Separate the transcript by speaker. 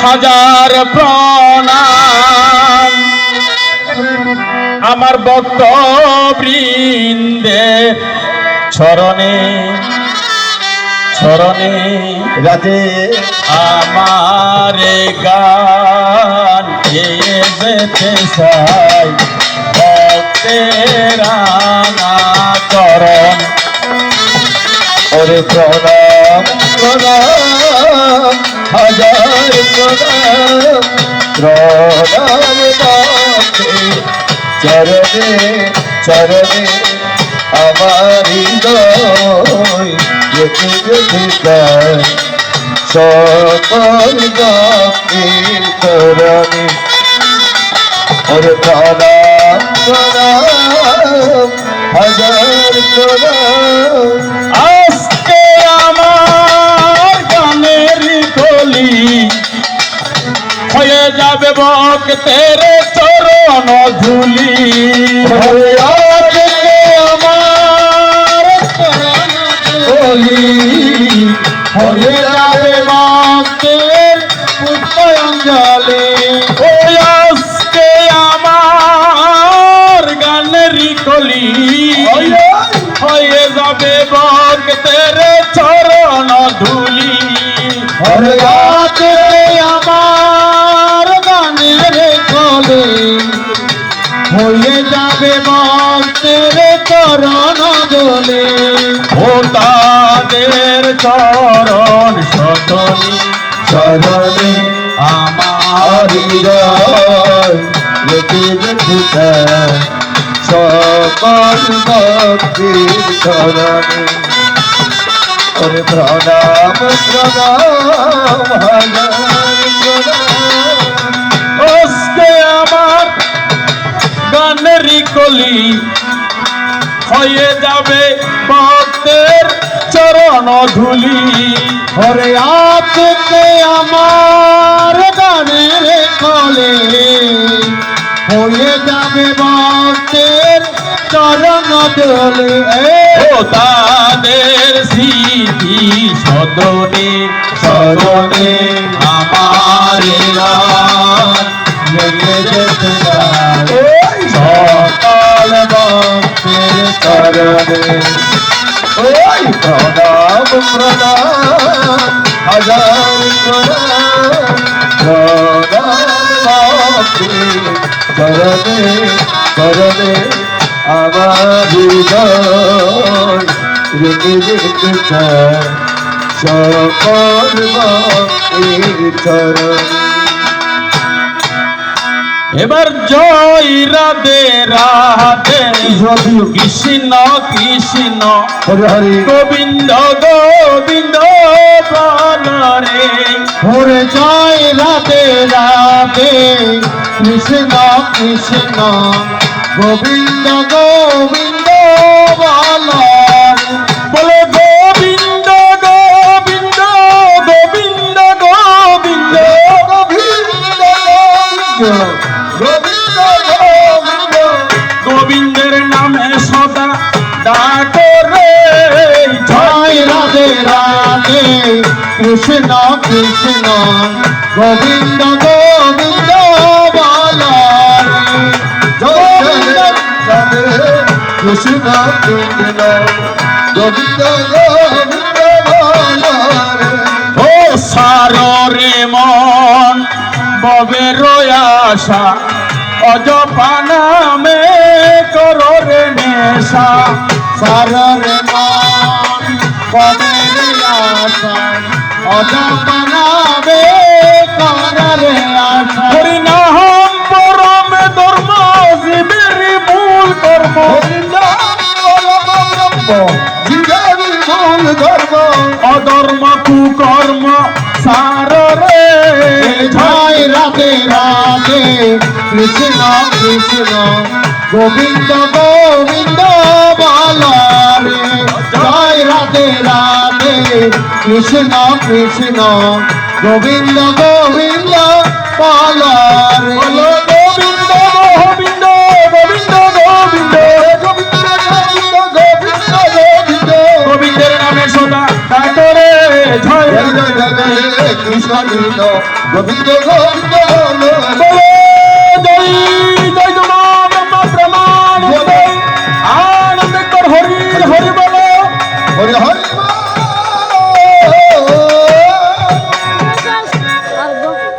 Speaker 1: হাজার প্রণাম আমার ভক্তবৃন্দে চরণে চরণে
Speaker 2: রাধে
Speaker 1: আমার গান গেয়ে যেতে চাই ভক্তের চরণ
Speaker 2: ওরে প্রণাম প্রণাম হাজার প্রণাম প্রণাম ভক্তি চরণে চরণে আমার হৃদয় রেখে যেতে চাই সকল ভক্তির চরণে ওরে প্রণাম প্রণাম হাজার প্রণাম
Speaker 1: আজকে আমার গানের কলি হয়ে যাবে ভক্তের চরণ ধুলি
Speaker 2: আজকে আমার চরণ ধুলি হয়ে যাবে ভক্তের পুষ্পাঞ্জলি
Speaker 1: ওই আজকে আমার গানের কলি হয়ে যাবে ভক্তের চরণ ধুলি
Speaker 2: আজকে আমার গানের কলি হয়ে যাবে ভক্তের চরণ ধুলি
Speaker 1: ও তাদের চরণ সতনি
Speaker 2: চরণে
Speaker 1: আমার
Speaker 2: হৃদয় রেখে যেতে চাই সকল ভক্তির চরণে ওরে প্রণাম প্রণাম হাজার প্রণাম
Speaker 1: আজকে আমার গানের কলি হয়ে যাবে ভক্তের চরণ ধুলি
Speaker 2: ওরে আজকে আমার গানের কলে হয়ে যাবে ভক্তের চরণ দোলে
Speaker 1: ও তাদের স্মৃতি সদনে
Speaker 2: চরণে
Speaker 1: আমার গান
Speaker 2: লেগে যেতে চাই
Speaker 1: সকল
Speaker 2: ভক্তের চরণে ওই প্রণাম প্রণাম হাজার প্রণাম প্রণাম ভক্তির চরণে চরণে আমার হৃদয় রেখে যেতে চাই সকল ভক্তির চরণে
Speaker 1: এবার জয় রাধে রাধে কৃষ্ণ কৃষ্ণ
Speaker 2: হরে হরে
Speaker 1: গোবিন্দ গোবিন্দ বলরে
Speaker 2: হরে জয় রাধে রাধে কৃষ্ণ কৃষ্ণ গোবিন্দ গোবিন্দ বল
Speaker 1: বলে গোবিন্দ গোবিন্দ গোবিন্দ গোবিন্দ
Speaker 2: গোবিন্দ গোবিন্দ গোবিন্দ
Speaker 1: গোবিন্দের নামে সদা ডাকরে
Speaker 2: জয় রাধে রাধে কৃষ্ণ কৃষ্ণ গোবিন্দ গোবিন্দ বল গোবিন্দ রাধে কৃষ্ণ কৃষ্ণ গোবিন্দ গোবিন্দ বল
Speaker 1: ও সারে মন ববের আশা অজপা নামে কররে নেশা
Speaker 2: সারে মন কবের আশা অজপনাবে করারে আশা
Speaker 1: হরি নাম পরম ধর্ম জীবের মূল কর্ম অধর্ম কুকর্ম সারে
Speaker 2: জয় রাধে রাধে কৃষ্ণ কৃষ্ণ গোবিন্দ গোবিন্দ বল রে জয় রাধে রাধে কৃষ্ণ কৃষ্ণ গোবিন্দ গোবিন্দ বল রে
Speaker 1: গোবিন্দ গোবিন্দ গোবিন্দ গোবিন্দ গোবিন্দের নামে সদা ডাকরে জয়
Speaker 2: জয় জয় জয় জয় কৃষ্ণ কৃষ্ণ গোবিন্দ গোবিন্দ বলো
Speaker 1: বলো